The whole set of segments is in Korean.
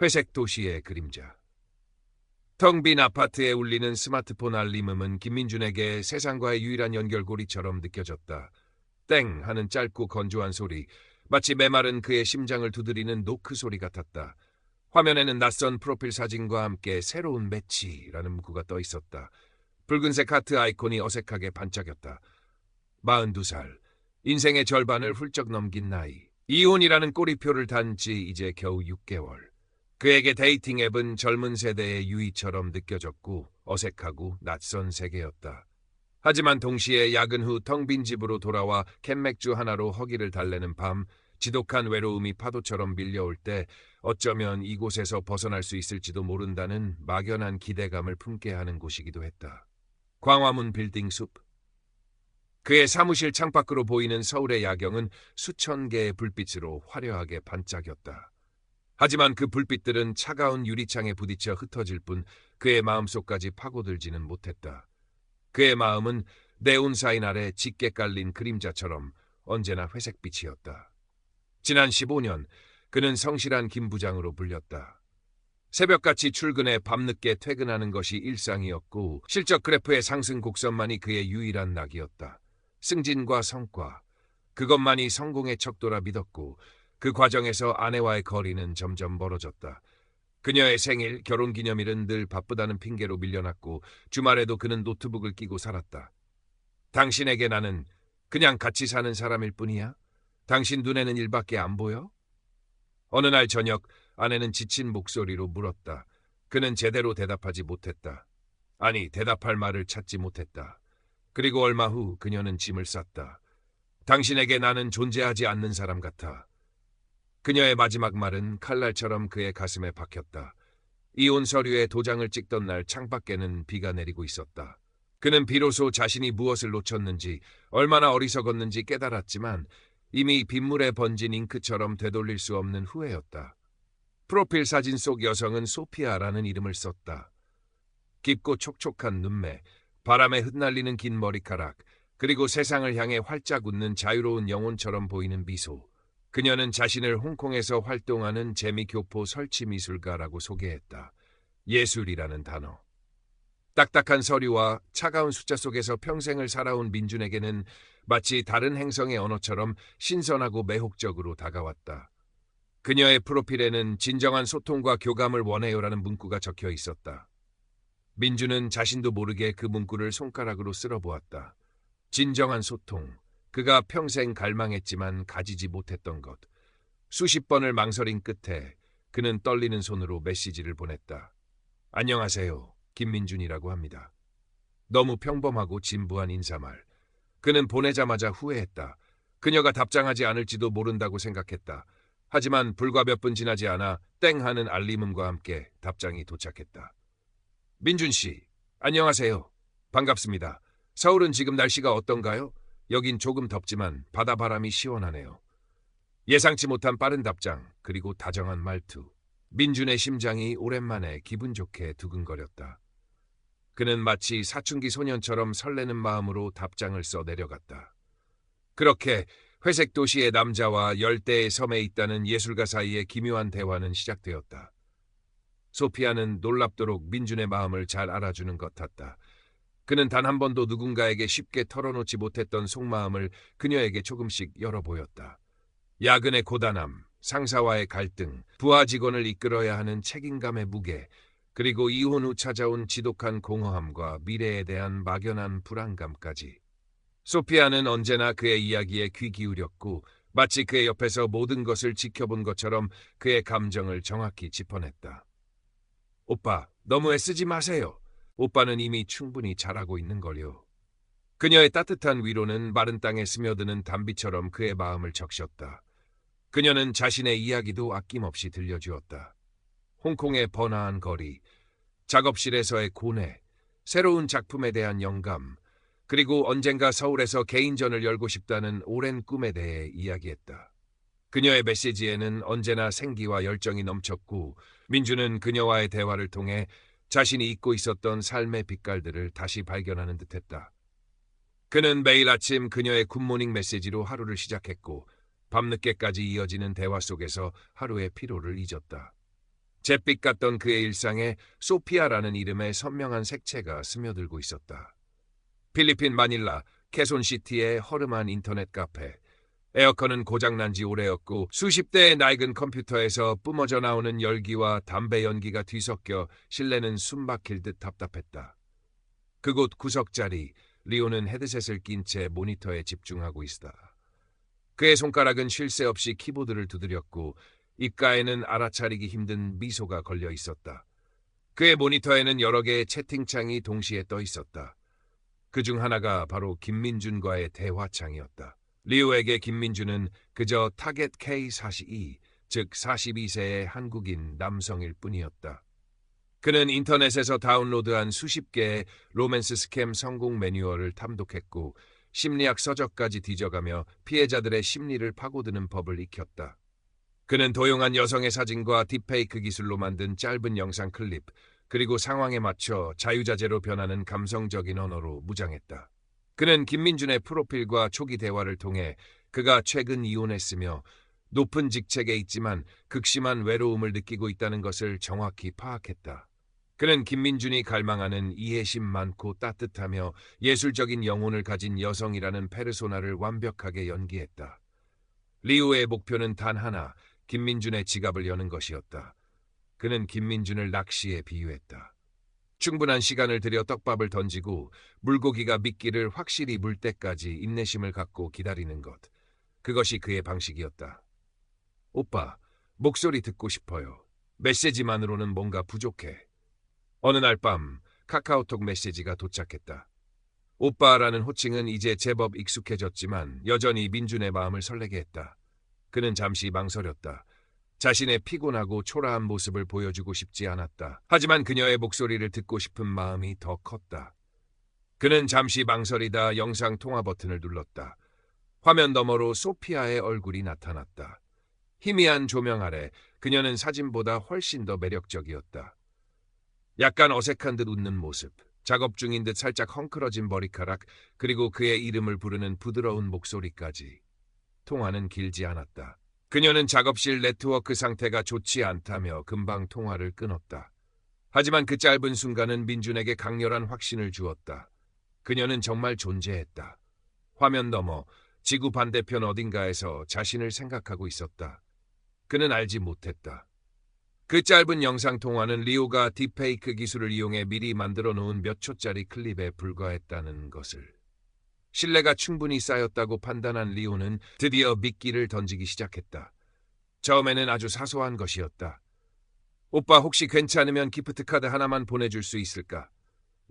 회색 도시의 그림자. 텅 빈 아파트에 울리는 스마트폰 알림음은 김민준에게 세상과의 유일한 연결고리처럼 느껴졌다. 땡 하는 짧고 건조한 소리, 마치 메마른 그의 심장을 두드리는 노크 소리 같았다. 화면에는 낯선 프로필 사진과 함께 새로운 매치라는 문구가 떠 있었다. 붉은색 하트 아이콘이 어색하게 반짝였다. 42살, 인생의 절반을 훌쩍 넘긴 나이. 이혼이라는 꼬리표를 단 지 이제 겨우 6개월. 그에게 데이팅 앱은 젊은 세대의 유의처럼 느껴졌고 어색하고 낯선 세계였다. 하지만 동시에 야근 후 텅 빈 집으로 돌아와 캔맥주 하나로 허기를 달래는 밤, 지독한 외로움이 파도처럼 밀려올 때 어쩌면 이곳에서 벗어날 수 있을지도 모른다는 막연한 기대감을 품게 하는 곳이기도 했다. 광화문 빌딩 숲. 그의 사무실 창밖으로 보이는 서울의 야경은 수천 개의 불빛으로 화려하게 반짝였다. 하지만 그 불빛들은 차가운 유리창에 부딪혀 흩어질 뿐 그의 마음속까지 파고들지는 못했다. 그의 마음은 네온사인 아래 짙게 깔린 그림자처럼 언제나 회색빛이었다. 지난 15년 그는 성실한 김 부장으로 불렸다. 새벽같이 출근해 밤늦게 퇴근하는 것이 일상이었고 실적 그래프의 상승 곡선만이 그의 유일한 낙이었다. 승진과 성과, 그것만이 성공의 척도라 믿었고 그 과정에서 아내와의 거리는 점점 멀어졌다. 그녀의 생일, 결혼기념일은 늘 바쁘다는 핑계로 밀려났고 주말에도 그는 노트북을 끼고 살았다. 당신에게 나는 그냥 같이 사는 사람일 뿐이야? 당신 눈에는 일밖에 안 보여? 어느 날 저녁 아내는 지친 목소리로 물었다. 그는 제대로 대답하지 못했다. 아니, 대답할 말을 찾지 못했다. 그리고 얼마 후 그녀는 짐을 쌌다. 당신에게 나는 존재하지 않는 사람 같아. 그녀의 마지막 말은 칼날처럼 그의 가슴에 박혔다. 이혼 서류에 도장을 찍던 날 창밖에는 비가 내리고 있었다. 그는 비로소 자신이 무엇을 놓쳤는지, 얼마나 어리석었는지 깨달았지만 이미 빗물에 번진 잉크처럼 되돌릴 수 없는 후회였다. 프로필 사진 속 여성은 소피아라는 이름을 썼다. 깊고 촉촉한 눈매, 바람에 흩날리는 긴 머리카락, 그리고 세상을 향해 활짝 웃는 자유로운 영혼처럼 보이는 미소. 그녀는 자신을 홍콩에서 활동하는 재미교포 설치미술가라고 소개했다. 예술이라는 단어. 딱딱한 서류와 차가운 숫자 속에서 평생을 살아온 민준에게는 마치 다른 행성의 언어처럼 신선하고 매혹적으로 다가왔다. 그녀의 프로필에는 진정한 소통과 교감을 원해요라는 문구가 적혀 있었다. 민준은 자신도 모르게 그 문구를 손가락으로 쓸어보았다. 진정한 소통. 그가 평생 갈망했지만 가지지 못했던 것. 수십 번을 망설인 끝에 그는 떨리는 손으로 메시지를 보냈다. 안녕하세요. 김민준이라고 합니다. 너무 평범하고 진부한 인사말. 그는 보내자마자 후회했다. 그녀가 답장하지 않을지도 모른다고 생각했다. 하지만 불과 몇 분 지나지 않아 땡 하는 알림음과 함께 답장이 도착했다. 민준 씨, 안녕하세요. 반갑습니다. 서울은 지금 날씨가 어떤가요? 여긴 조금 덥지만 바다바람이 시원하네요. 예상치 못한 빠른 답장, 그리고 다정한 말투. 민준의 심장이 오랜만에 기분 좋게 두근거렸다. 그는 마치 사춘기 소년처럼 설레는 마음으로 답장을 써 내려갔다. 그렇게 회색 도시의 남자와 열대의 섬에 있다는 예술가 사이의 기묘한 대화는 시작되었다. 소피아는 놀랍도록 민준의 마음을 잘 알아주는 것 같았다. 그는 단 한 번도 누군가에게 쉽게 털어놓지 못했던 속마음을 그녀에게 조금씩 열어보였다. 야근의 고단함, 상사와의 갈등, 부하 직원을 이끌어야 하는 책임감의 무게, 그리고 이혼 후 찾아온 지독한 공허함과 미래에 대한 막연한 불안감까지. 소피아는 언제나 그의 이야기에 귀 기울였고 마치 그의 옆에서 모든 것을 지켜본 것처럼 그의 감정을 정확히 짚어냈다. 오빠, 너무 애쓰지 마세요. 오빠는 이미 충분히 잘하고 있는걸요. 그녀의 따뜻한 위로는 마른 땅에 스며드는 단비처럼 그의 마음을 적셨다. 그녀는 자신의 이야기도 아낌없이 들려주었다. 홍콩의 번화한 거리, 작업실에서의 고뇌, 새로운 작품에 대한 영감, 그리고 언젠가 서울에서 개인전을 열고 싶다는 오랜 꿈에 대해 이야기했다. 그녀의 메시지에는 언제나 생기와 열정이 넘쳤고 민준은 그녀와의 대화를 통해 자신이 잊고 있었던 삶의 빛깔들을 다시 발견하는 듯했다. 그는 매일 아침 그녀의 굿모닝 메시지로 하루를 시작했고 밤늦게까지 이어지는 대화 속에서 하루의 피로를 잊었다. 잿빛 같던 그의 일상에 소피아라는 이름의 선명한 색채가 스며들고 있었다. 필리핀 마닐라 케손시티의 허름한 인터넷 카페. 에어컨은 고장난 지 오래였고 수십 대의 낡은 컴퓨터에서 뿜어져 나오는 열기와 담배 연기가 뒤섞여 실내는 숨막힐 듯 답답했다. 그곳 구석자리, 리오는 헤드셋을 낀 채 모니터에 집중하고 있다. 그의 손가락은 쉴 새 없이 키보드를 두드렸고 입가에는 알아차리기 힘든 미소가 걸려 있었다. 그의 모니터에는 여러 개의 채팅창이 동시에 떠 있었다. 그중 하나가 바로 김민준과의 대화창이었다. 리오에게 김민준은 그저 타겟 K42, 즉 42세의 한국인 남성일 뿐이었다. 그는 인터넷에서 다운로드한 수십 개의 로맨스 스캠 성공 매뉴얼을 탐독했고 심리학 서적까지 뒤져가며 피해자들의 심리를 파고드는 법을 익혔다. 그는 도용한 여성의 사진과 딥페이크 기술로 만든 짧은 영상 클립, 그리고 상황에 맞춰 자유자재로 변하는 감성적인 언어로 무장했다. 그는 김민준의 프로필과 초기 대화를 통해 그가 최근 이혼했으며 높은 직책에 있지만 극심한 외로움을 느끼고 있다는 것을 정확히 파악했다. 그는 김민준이 갈망하는 이해심 많고 따뜻하며 예술적인 영혼을 가진 여성이라는 페르소나를 완벽하게 연기했다. 리우의 목표는 단 하나, 김민준의 지갑을 여는 것이었다. 그는 김민준을 낚시에 비유했다. 충분한 시간을 들여 떡밥을 던지고 물고기가 미끼를 확실히 물 때까지 인내심을 갖고 기다리는 것. 그것이 그의 방식이었다. 오빠, 목소리 듣고 싶어요. 메시지만으로는 뭔가 부족해. 어느 날 밤 카카오톡 메시지가 도착했다. 오빠라는 호칭은 이제 제법 익숙해졌지만 여전히 민준의 마음을 설레게 했다. 그는 잠시 망설였다. 자신의 피곤하고 초라한 모습을 보여주고 싶지 않았다. 하지만 그녀의 목소리를 듣고 싶은 마음이 더 컸다. 그는 잠시 망설이다 영상 통화 버튼을 눌렀다. 화면 너머로 소피아의 얼굴이 나타났다. 희미한 조명 아래 그녀는 사진보다 훨씬 더 매력적이었다. 약간 어색한 듯 웃는 모습, 작업 중인 듯 살짝 헝클어진 머리카락, 그리고 그의 이름을 부르는 부드러운 목소리까지. 통화는 길지 않았다. 그녀는 작업실 네트워크 상태가 좋지 않다며 금방 통화를 끊었다. 하지만 그 짧은 순간은 민준에게 강렬한 확신을 주었다. 그녀는 정말 존재했다. 화면 너머 지구 반대편 어딘가에서 자신을 생각하고 있었다. 그는 알지 못했다. 그 짧은 영상 통화는 리오가 딥페이크 기술을 이용해 미리 만들어 놓은 몇 초짜리 클립에 불과했다는 것을. 신뢰가 충분히 쌓였다고 판단한 리오는 드디어 미끼를 던지기 시작했다. 처음에는 아주 사소한 것이었다. 오빠 혹시 괜찮으면 기프트 카드 하나만 보내줄 수 있을까?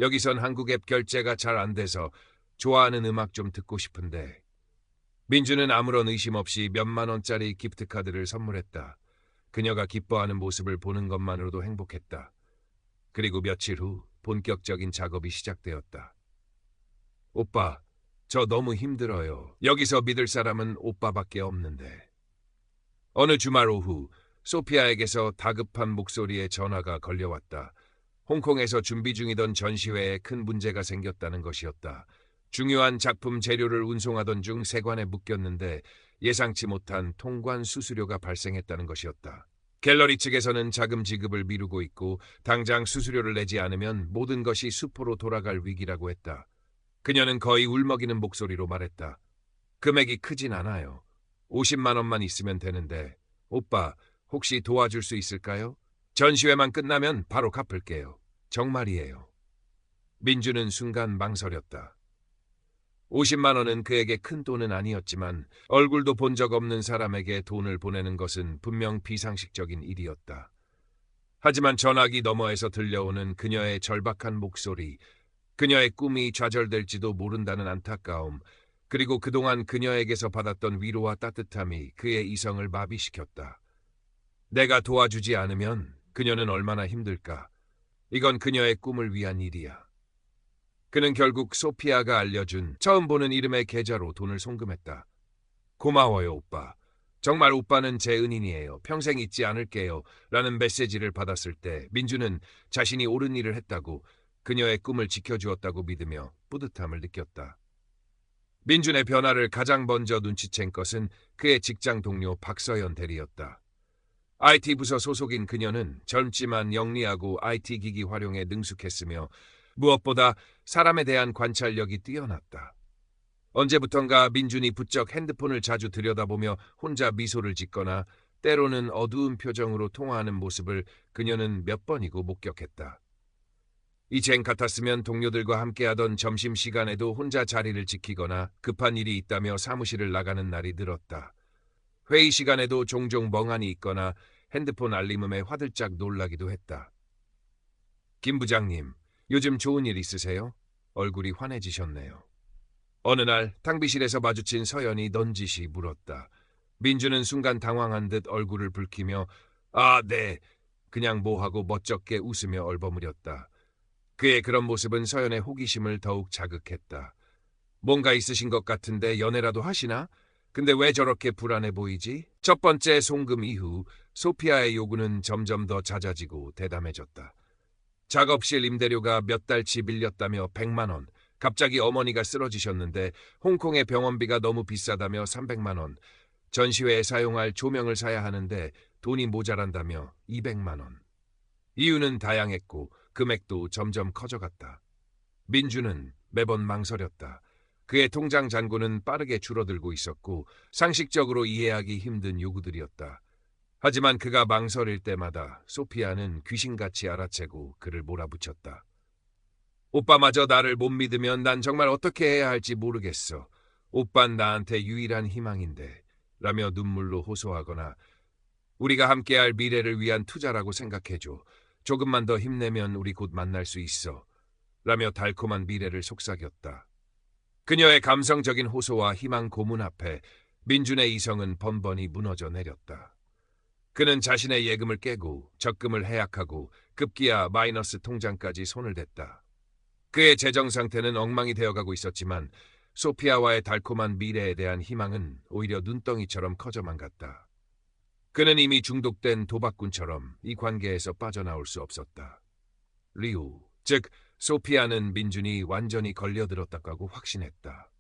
여기선 한국 앱 결제가 잘 안 돼서 좋아하는 음악 좀 듣고 싶은데. 민주는 아무런 의심 없이 몇만 원짜리 기프트 카드를 선물했다. 그녀가 기뻐하는 모습을 보는 것만으로도 행복했다. 그리고 며칠 후 본격적인 작업이 시작되었다. 오빠, 저 너무 힘들어요. 여기서 믿을 사람은 오빠밖에 없는데. 어느 주말 오후 소피아에게서 다급한 목소리의 전화가 걸려왔다. 홍콩에서 준비 중이던 전시회에 큰 문제가 생겼다는 것이었다. 중요한 작품 재료를 운송하던 중 세관에 묶였는데 예상치 못한 통관 수수료가 발생했다는 것이었다. 갤러리 측에서는 자금 지급을 미루고 있고 당장 수수료를 내지 않으면 모든 것이 수포로 돌아갈 위기라고 했다. 그녀는 거의 울먹이는 목소리로 말했다. 금액이 크진 않아요. 50만 원만 있으면 되는데 오빠 혹시 도와줄 수 있을까요? 전시회만 끝나면 바로 갚을게요. 정말이에요. 민주는 순간 망설였다. 50만 원은 그에게 큰 돈은 아니었지만 얼굴도 본 적 없는 사람에게 돈을 보내는 것은 분명 비상식적인 일이었다. 하지만 전화기 너머에서 들려오는 그녀의 절박한 목소리, 그녀의 꿈이 좌절될지도 모른다는 안타까움, 그리고 그동안 그녀에게서 받았던 위로와 따뜻함이 그의 이성을 마비시켰다. 내가 도와주지 않으면 그녀는 얼마나 힘들까. 이건 그녀의 꿈을 위한 일이야. 그는 결국 소피아가 알려준 처음 보는 이름의 계좌로 돈을 송금했다. 고마워요, 오빠. 정말 오빠는 제 은인이에요. 평생 잊지 않을게요. 라는 메시지를 받았을 때 민주는 자신이 옳은 일을 했다고, 그녀의 꿈을 지켜주었다고 믿으며 뿌듯함을 느꼈다. 민준의 변화를 가장 먼저 눈치챈 것은 그의 직장 동료 박서연 대리였다. IT 부서 소속인 그녀는 젊지만 영리하고 IT 기기 활용에 능숙했으며 무엇보다 사람에 대한 관찰력이 뛰어났다. 언제부턴가 민준이 부쩍 핸드폰을 자주 들여다보며 혼자 미소를 짓거나 때로는 어두운 표정으로 통화하는 모습을 그녀는 몇 번이고 목격했다. 이젠 같았으면 동료들과 함께하던 점심시간에도 혼자 자리를 지키거나 급한 일이 있다며 사무실을 나가는 날이 늘었다. 회의 시간에도 종종 멍하니 있거나 핸드폰 알림음에 화들짝 놀라기도 했다. 김 부장님, 요즘 좋은 일 있으세요? 얼굴이 환해지셨네요. 어느 날 탕비실에서 마주친 서연이 넌지시 물었다. 민주는 순간 당황한 듯 얼굴을 붉히며 아, 네. 그냥 뭐하고 멋쩍게 웃으며 얼버무렸다. 그의 그런 모습은 서연의 호기심을 더욱 자극했다. 뭔가 있으신 것 같은데 연애라도 하시나? 근데 왜 저렇게 불안해 보이지? 첫 번째 송금 이후 소피아의 요구는 점점 더 잦아지고 대담해졌다. 작업실 임대료가 몇 달치 밀렸다며 100만 원, 갑자기 어머니가 쓰러지셨는데 홍콩의 병원비가 너무 비싸다며 300만 원, 전시회에 사용할 조명을 사야 하는데 돈이 모자란다며 200만 원. 이유는 다양했고 금액도 점점 커져갔다. 민주는 매번 망설였다. 그의 통장 잔고는 빠르게 줄어들고 있었고 상식적으로 이해하기 힘든 요구들이었다. 하지만 그가 망설일 때마다 소피아는 귀신같이 알아채고 그를 몰아붙였다. 오빠마저 나를 못 믿으면 난 정말 어떻게 해야 할지 모르겠어. 오빤 나한테 유일한 희망인데 라며 눈물로 호소하거나 우리가 함께할 미래를 위한 투자라고 생각해줘. 조금만 더 힘내면 우리 곧 만날 수 있어. 라며 달콤한 미래를 속삭였다. 그녀의 감성적인 호소와 희망 고문 앞에 민준의 이성은 번번이 무너져 내렸다. 그는 자신의 예금을 깨고 적금을 해약하고 급기야 마이너스 통장까지 손을 댔다. 그의 재정 상태는 엉망이 되어가고 있었지만 소피아와의 달콤한 미래에 대한 희망은 오히려 눈덩이처럼 커져만 갔다. 그는 이미 중독된 도박꾼처럼 이 관계에서 빠져나올 수 없었다. 리우, 즉 소피아는 민준이 완전히 걸려들었다고 확신했다.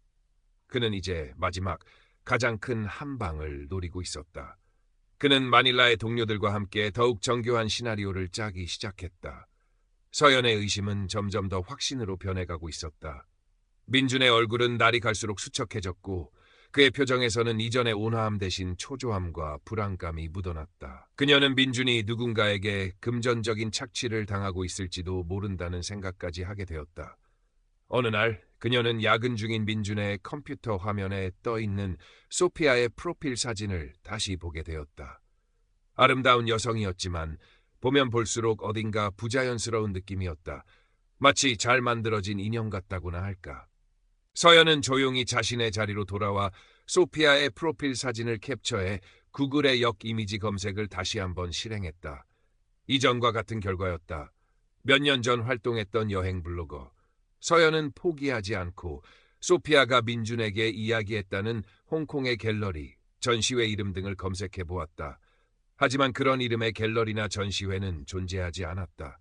그는 이제 마지막 가장 큰 한 방을 노리고 있었다. 그는 마닐라의 동료들과 함께 더욱 정교한 시나리오를 짜기 시작했다. 서연의 의심은 점점 더 확신으로 변해가고 있었다. 민준의 얼굴은 날이 갈수록 수척해졌고 그의 표정에서는 이전의 온화함 대신 초조함과 불안감이 묻어났다. 그녀는 민준이 누군가에게 금전적인 착취를 당하고 있을지도 모른다는 생각까지 하게 되었다. 어느 날 그녀는 야근 중인 민준의 컴퓨터 화면에 떠있는 소피아의 프로필 사진을 다시 보게 되었다. 아름다운 여성이었지만 보면 볼수록 어딘가 부자연스러운 느낌이었다. 마치 잘 만들어진 인형 같다고나 할까. 서연은 조용히 자신의 자리로 돌아와 소피아의 프로필 사진을 캡처해 구글의 역 이미지 검색을 다시 한번 실행했다. 이전과 같은 결과였다. 몇 년 전 활동했던 여행 블로거. 서연은 포기하지 않고 소피아가 민준에게 이야기했다는 홍콩의 갤러리, 전시회 이름 등을 검색해 보았다. 하지만 그런 이름의 갤러리나 전시회는 존재하지 않았다.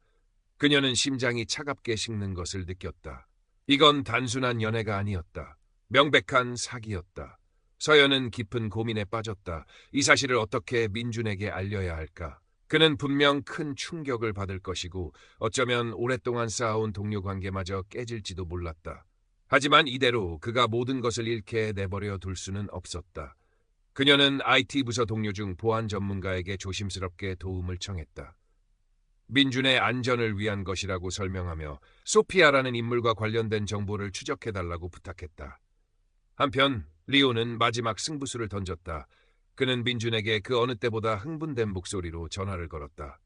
그녀는 심장이 차갑게 식는 것을 느꼈다. 이건 단순한 연애가 아니었다. 명백한 사기였다. 서연은 깊은 고민에 빠졌다. 이 사실을 어떻게 민준에게 알려야 할까? 그는 분명 큰 충격을 받을 것이고 어쩌면 오랫동안 쌓아온 동료 관계마저 깨질지도 몰랐다. 하지만 이대로 그가 모든 것을 잃게 내버려 둘 수는 없었다. 그녀는 IT 부서 동료 중 보안 전문가에게 조심스럽게 도움을 청했다. 민준의 안전을 위한 것이라고 설명하며 소피아라는 인물과 관련된 정보를 추적해달라고 부탁했다. 한편 리오는 마지막 승부수를 던졌다. 그는 민준에게 그 어느 때보다 흥분된 목소리로 전화를 걸었다.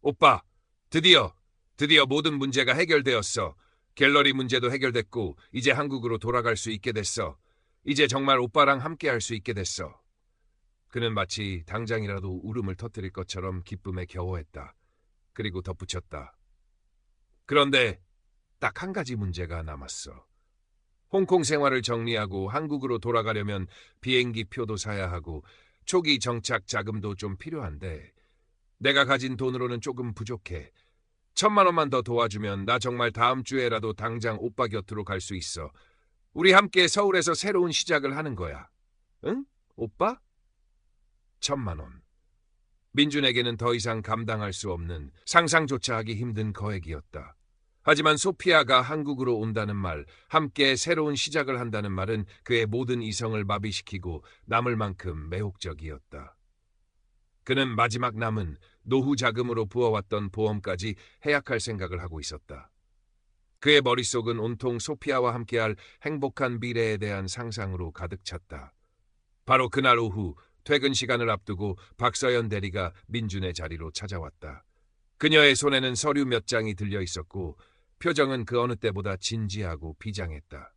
오빠, 드디어 모든 문제가 해결되었어. 갤러리 문제도 해결됐고 이제 한국으로 돌아갈 수 있게 됐어. 이제 정말 오빠랑 함께할 수 있게 됐어. 그는 마치 당장이라도 울음을 터뜨릴 것처럼 기쁨에 겨워했다. 그리고 덧붙였다. 그런데 딱 한 가지 문제가 남았어. 홍콩 생활을 정리하고 한국으로 돌아가려면 비행기 표도 사야 하고 초기 정착 자금도 좀 필요한데 내가 가진 돈으로는 조금 부족해. 1,000만 원만 더 도와주면 나 정말 다음 주에라도 당장 오빠 곁으로 갈 수 있어. 우리 함께 서울에서 새로운 시작을 하는 거야. 응? 오빠? 1,000만 원. 민준에게는 더 이상 감당할 수 없는, 상상조차 하기 힘든 거액이었다. 하지만 소피아가 한국으로 온다는 말, 함께 새로운 시작을 한다는 말은 그의 모든 이성을 마비시키고 남을 만큼 매혹적이었다. 그는 마지막 남은 노후 자금으로 부어왔던 보험까지 해약할 생각을 하고 있었다. 그의 머릿속은 온통 소피아와 함께할 행복한 미래에 대한 상상으로 가득 찼다. 바로 그날 오후 퇴근 시간을 앞두고 박서연 대리가 민준의 자리로 찾아왔다. 그녀의 손에는 서류 몇 장이 들려 있었고 표정은 그 어느 때보다 진지하고 비장했다.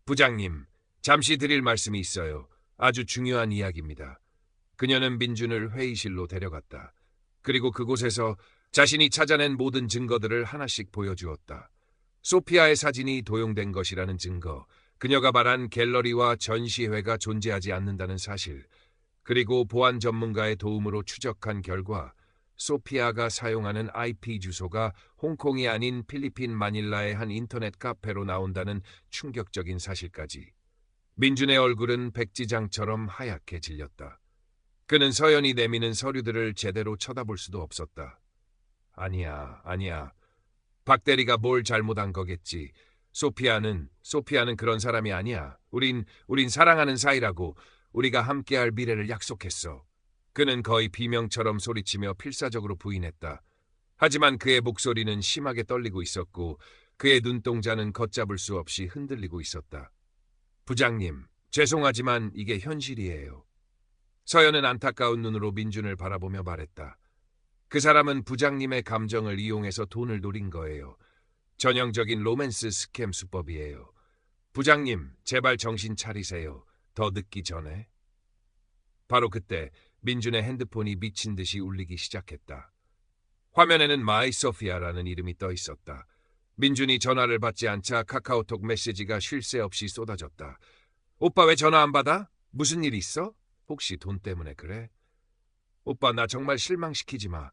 부장님, 잠시 드릴 말씀이 있어요. 아주 중요한 이야기입니다. 그녀는 민준을 회의실로 데려갔다. 그리고 그곳에서 자신이 찾아낸 모든 증거들을 하나씩 보여주었다. 소피아의 사진이 도용된 것이라는 증거, 그녀가 말한 갤러리와 전시회가 존재하지 않는다는 사실, 그리고 보안 전문가의 도움으로 추적한 결과 소피아가 사용하는 IP 주소가 홍콩이 아닌 필리핀 마닐라의 한 인터넷 카페로 나온다는 충격적인 사실까지. 민준의 얼굴은 백지장처럼 하얗게 질렸다. 그는 서연이 내미는 서류들을 제대로 쳐다볼 수도 없었다. 아니야. 박 대리가 뭘 잘못한 거겠지. 소피아는 그런 사람이 아니야. 우린 사랑하는 사이라고. 우리가 함께할 미래를 약속했어. 그는 거의 비명처럼 소리치며 필사적으로 부인했다. 하지만 그의 목소리는 심하게 떨리고 있었고 그의 눈동자는 걷잡을 수 없이 흔들리고 있었다. 부장님, 죄송하지만 이게 현실이에요. 서연은 안타까운 눈으로 민준을 바라보며 말했다. 그 사람은 부장님의 감정을 이용해서 돈을 노린 거예요. 전형적인 로맨스 스캠 수법이에요. 부장님, 제발 정신 차리세요. 더 늦기 전에. 바로 그때 민준의 핸드폰이 미친 듯이 울리기 시작했다. 화면에는 마이 소피아라는 이름이 떠 있었다. 민준이 전화를 받지 않자 카카오톡 메시지가 쉴 새 없이 쏟아졌다. 오빠 왜 전화 안 받아? 무슨 일 있어? 혹시 돈 때문에 그래? 오빠 나 정말 실망시키지 마.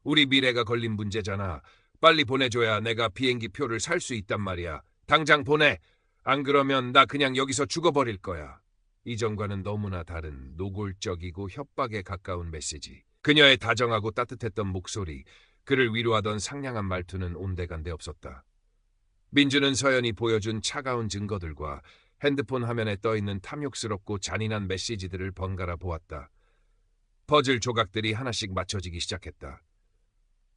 우리 미래가 걸린 문제잖아. 빨리 보내줘야 내가 비행기 표를 살 수 있단 말이야. 당장 보내. 안 그러면 나 그냥 여기서 죽어버릴 거야. 이전과는 너무나 다른 노골적이고 협박에 가까운 메시지. 그녀의 다정하고 따뜻했던 목소리, 그를 위로하던 상냥한 말투는 온데간데 없었다. 민준은 서연이 보여준 차가운 증거들과 핸드폰 화면에 떠있는 탐욕스럽고 잔인한 메시지들을 번갈아 보았다. 퍼즐 조각들이 하나씩 맞춰지기 시작했다.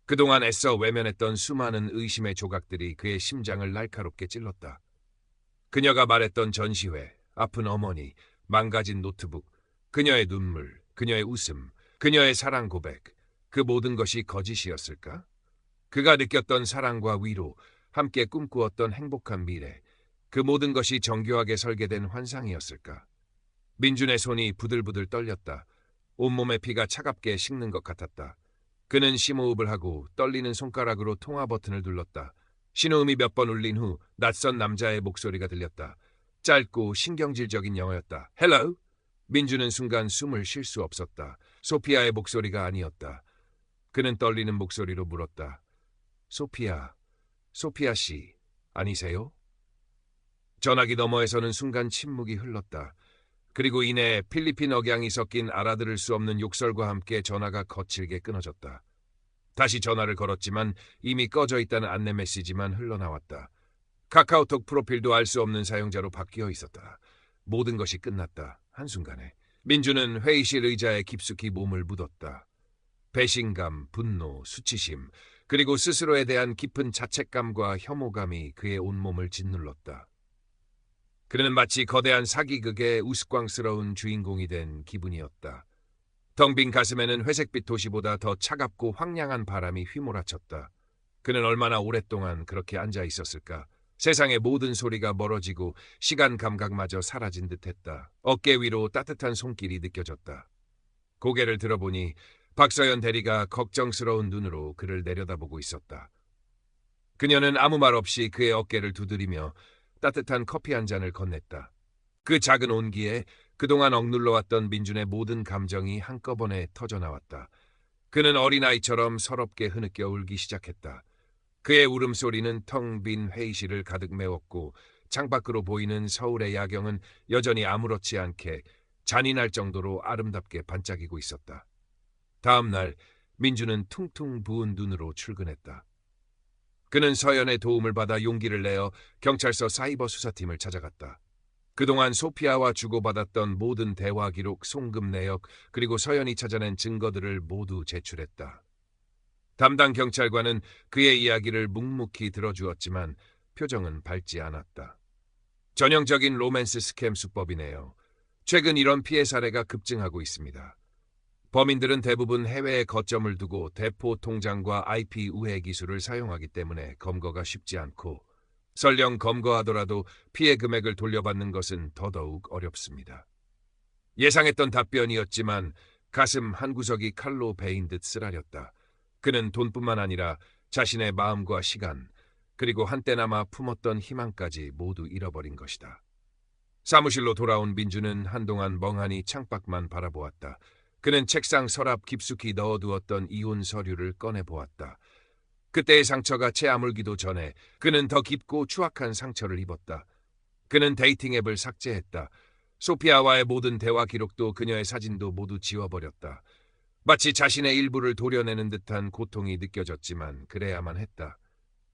그동안 애써 외면했던 수많은 의심의 조각들이 그의 심장을 날카롭게 찔렀다. 그녀가 말했던 전시회, 아픈 어머니, 망가진 노트북, 그녀의 눈물, 그녀의 웃음, 그녀의 사랑 고백, 그 모든 것이 거짓이었을까? 그가 느꼈던 사랑과 위로, 함께 꿈꾸었던 행복한 미래, 그 모든 것이 정교하게 설계된 환상이었을까? 민준의 손이 부들부들 떨렸다. 온몸의 피가 차갑게 식는 것 같았다. 그는 심호흡을 하고 떨리는 손가락으로 통화 버튼을 눌렀다. 신호음이 몇 번 울린 후 낯선 남자의 목소리가 들렸다. 짧고 신경질적인 영어였다. Hello? 민준은 순간 숨을 쉴 수 없었다. 소피아의 목소리가 아니었다. 그는 떨리는 목소리로 물었다. 소피아 씨, 아니세요? 전화기 너머에서는 순간 침묵이 흘렀다. 그리고 이내 필리핀 억양이 섞인 알아들을 수 없는 욕설과 함께 전화가 거칠게 끊어졌다. 다시 전화를 걸었지만 이미 꺼져 있다는 안내 메시지만 흘러나왔다. 카카오톡 프로필도 알 수 없는 사용자로 바뀌어 있었다. 모든 것이 끝났다. 한순간에. 민준은 회의실 의자에 깊숙이 몸을 묻었다. 배신감, 분노, 수치심, 그리고 스스로에 대한 깊은 자책감과 혐오감이 그의 온몸을 짓눌렀다. 그는 마치 거대한 사기극의 우스꽝스러운 주인공이 된 기분이었다. 텅 빈 가슴에는 회색빛 도시보다 더 차갑고 황량한 바람이 휘몰아쳤다. 그는 얼마나 오랫동안 그렇게 앉아 있었을까? 세상의 모든 소리가 멀어지고 시간 감각마저 사라진 듯했다. 어깨 위로 따뜻한 손길이 느껴졌다. 고개를 들어보니 박서연 대리가 걱정스러운 눈으로 그를 내려다보고 있었다. 그녀는 아무 말 없이 그의 어깨를 두드리며 따뜻한 커피 한 잔을 건넸다. 그 작은 온기에 그동안 억눌러왔던 민준의 모든 감정이 한꺼번에 터져나왔다. 그는 어린아이처럼 서럽게 흐느껴 울기 시작했다. 그의 울음소리는 텅 빈 회의실을 가득 메웠고 창밖으로 보이는 서울의 야경은 여전히 아무렇지 않게 잔인할 정도로 아름답게 반짝이고 있었다. 다음 날 민주는 퉁퉁 부은 눈으로 출근했다. 그는 서연의 도움을 받아 용기를 내어 경찰서 사이버 수사팀을 찾아갔다. 그동안 소피아와 주고받았던 모든 대화 기록, 송금 내역, 그리고 서연이 찾아낸 증거들을 모두 제출했다. 담당 경찰관은 그의 이야기를 묵묵히 들어주었지만 표정은 밝지 않았다. 전형적인 로맨스 스캠 수법이네요. 최근 이런 피해 사례가 급증하고 있습니다. 범인들은 대부분 해외에 거점을 두고 대포 통장과 IP 우회 기술을 사용하기 때문에 검거가 쉽지 않고 설령 검거하더라도 피해 금액을 돌려받는 것은 더더욱 어렵습니다. 예상했던 답변이었지만 가슴 한구석이 칼로 베인 듯 쓰라렸다. 그는 돈뿐만 아니라 자신의 마음과 시간, 그리고 한때나마 품었던 희망까지 모두 잃어버린 것이다. 사무실로 돌아온 민주는 한동안 멍하니 창밖만 바라보았다. 그는 책상 서랍 깊숙이 넣어두었던 이혼 서류를 꺼내보았다. 그때의 상처가 채 아물기도 전에 그는 더 깊고 추악한 상처를 입었다. 그는 데이팅 앱을 삭제했다. 소피아와의 모든 대화 기록도 그녀의 사진도 모두 지워버렸다. 마치 자신의 일부를 도려내는 듯한 고통이 느껴졌지만 그래야만 했다.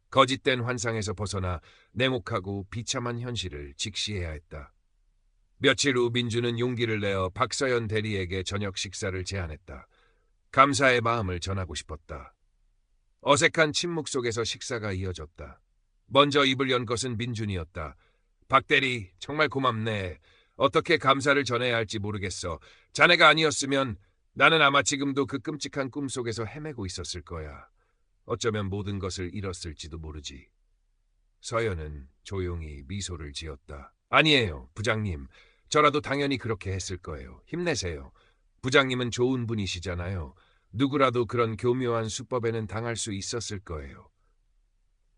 거짓된 환상에서 벗어나 냉혹하고 비참한 현실을 직시해야 했다. 며칠 후 민주는 용기를 내어 박서연 대리에게 저녁 식사를 제안했다. 감사의 마음을 전하고 싶었다. 어색한 침묵 속에서 식사가 이어졌다. 먼저 입을 연 것은 민준이었다. 박 대리, 정말 고맙네. 어떻게 감사를 전해야 할지 모르겠어. 자네가 아니었으면 나는 아마 지금도 그 끔찍한 꿈속에서 헤매고 있었을 거야. 어쩌면 모든 것을 잃었을지도 모르지. 서연은 조용히 미소를 지었다. 아니에요, 부장님. 저라도 당연히 그렇게 했을 거예요. 힘내세요. 부장님은 좋은 분이시잖아요. 누구라도 그런 교묘한 수법에는 당할 수 있었을 거예요.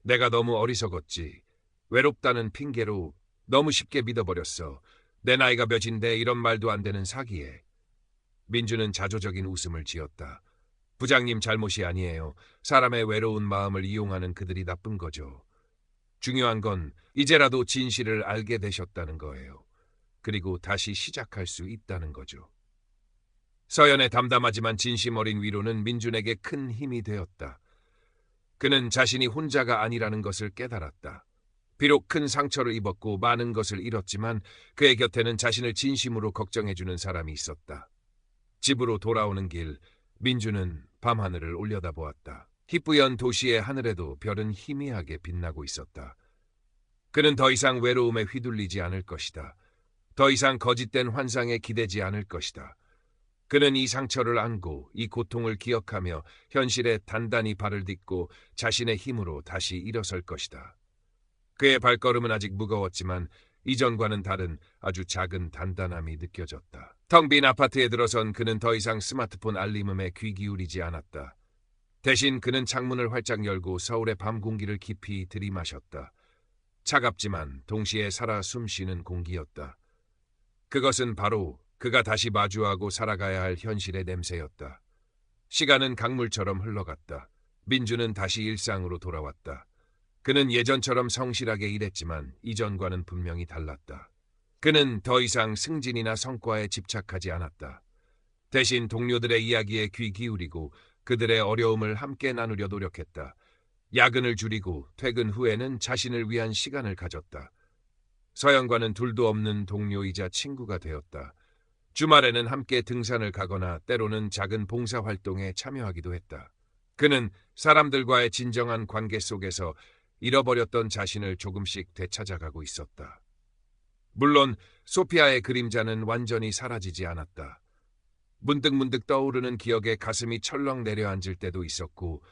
내가 너무 어리석었지. 외롭다는 핑계로 너무 쉽게 믿어버렸어. 내 나이가 몇인데 이런 말도 안 되는 사기에. 민주는 자조적인 웃음을 지었다. 부장님 잘못이 아니에요. 사람의 외로운 마음을 이용하는 그들이 나쁜 거죠. 중요한 건 이제라도 진실을 알게 되셨다는 거예요. 그리고 다시 시작할 수 있다는 거죠. 서연의 담담하지만 진심 어린 위로는 민준에게 큰 힘이 되었다. 그는 자신이 혼자가 아니라는 것을 깨달았다. 비록 큰 상처를 입었고 많은 것을 잃었지만 그의 곁에는 자신을 진심으로 걱정해주는 사람이 있었다. 집으로 돌아오는 길, 민주는 밤하늘을 올려다보았다. 희뿌연 도시의 하늘에도 별은 희미하게 빛나고 있었다. 그는 더 이상 외로움에 휘둘리지 않을 것이다. 더 이상 거짓된 환상에 기대지 않을 것이다. 그는 이 상처를 안고 이 고통을 기억하며 현실에 단단히 발을 딛고 자신의 힘으로 다시 일어설 것이다. 그의 발걸음은 아직 무거웠지만 이전과는 다른 아주 작은 단단함이 느껴졌다. 텅 빈 아파트에 들어선 그는 더 이상 스마트폰 알림음에 귀 기울이지 않았다. 대신 그는 창문을 활짝 열고 서울의 밤 공기를 깊이 들이마셨다. 차갑지만 동시에 살아 숨쉬는 공기였다. 그것은 바로 그가 다시 마주하고 살아가야 할 현실의 냄새였다. 시간은 강물처럼 흘러갔다. 민주는 다시 일상으로 돌아왔다. 그는 예전처럼 성실하게 일했지만 이전과는 분명히 달랐다. 그는 더 이상 승진이나 성과에 집착하지 않았다. 대신 동료들의 이야기에 귀 기울이고 그들의 어려움을 함께 나누려 노력했다. 야근을 줄이고 퇴근 후에는 자신을 위한 시간을 가졌다. 서연과는 둘도 없는 동료이자 친구가 되었다. 주말에는 함께 등산을 가거나 때로는 작은 봉사활동에 참여하기도 했다. 그는 사람들과의 진정한 관계 속에서 잃어버렸던 자신을 조금씩 되찾아가고 있었다. 물론 소피아의 그림자는 완전히 사라지지 않았다. 문득문득 떠오르는 기억에 가슴이 철렁 내려앉을 때도 있었고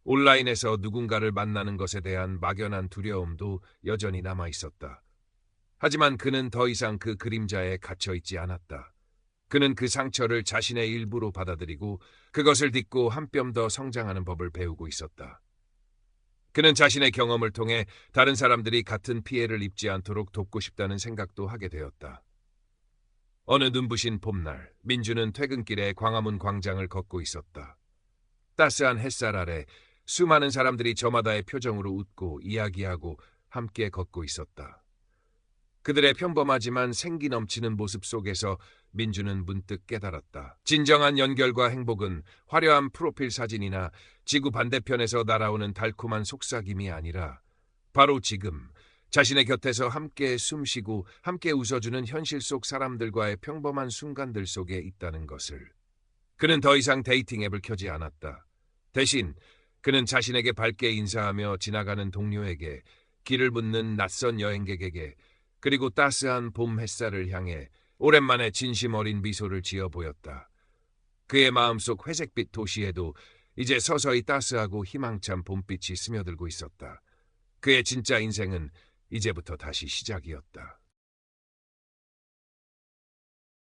온라인에서 누군가를 만나는 것에 대한 막연한 두려움도 여전히 남아 있었다. 하지만 그는 더 이상 그 그림자에 갇혀있지 않았다. 그는 그 상처를 자신의 일부로 받아들이고 그것을 딛고 한 뼘 더 성장하는 법을 배우고 있었다. 그는 자신의 경험을 통해 다른 사람들이 같은 피해를 입지 않도록 돕고 싶다는 생각도 하게 되었다. 어느 눈부신 봄날, 민주는 퇴근길에 광화문 광장을 걷고 있었다. 따스한 햇살 아래 수많은 사람들이 저마다의 표정으로 웃고 이야기하고 함께 걷고 있었다. 그들의 평범하지만 생기 넘치는 모습 속에서 민주는 문득 깨달았다. 진정한 연결과 행복은 화려한 프로필 사진이나 지구 반대편에서 날아오는 달콤한 속삭임이 아니라 바로 지금 자신의 곁에서 함께 숨쉬고 함께 웃어주는 현실 속 사람들과의 평범한 순간들 속에 있다는 것을. 그는 더 이상 데이팅 앱을 켜지 않았다. 대신 그는 자신에게 밝게 인사하며 지나가는 동료에게, 길을 묻는 낯선 여행객에게, 그리고 따스한 봄 햇살을 향해 오랜만에 진심 어린 미소를 지어 보였다. 그의 마음속 회색빛 도시에도 이제 서서히 따스하고 희망찬 봄빛이 스며들고 있었다. 그의 진짜 인생은 이제부터 다시 시작이었다.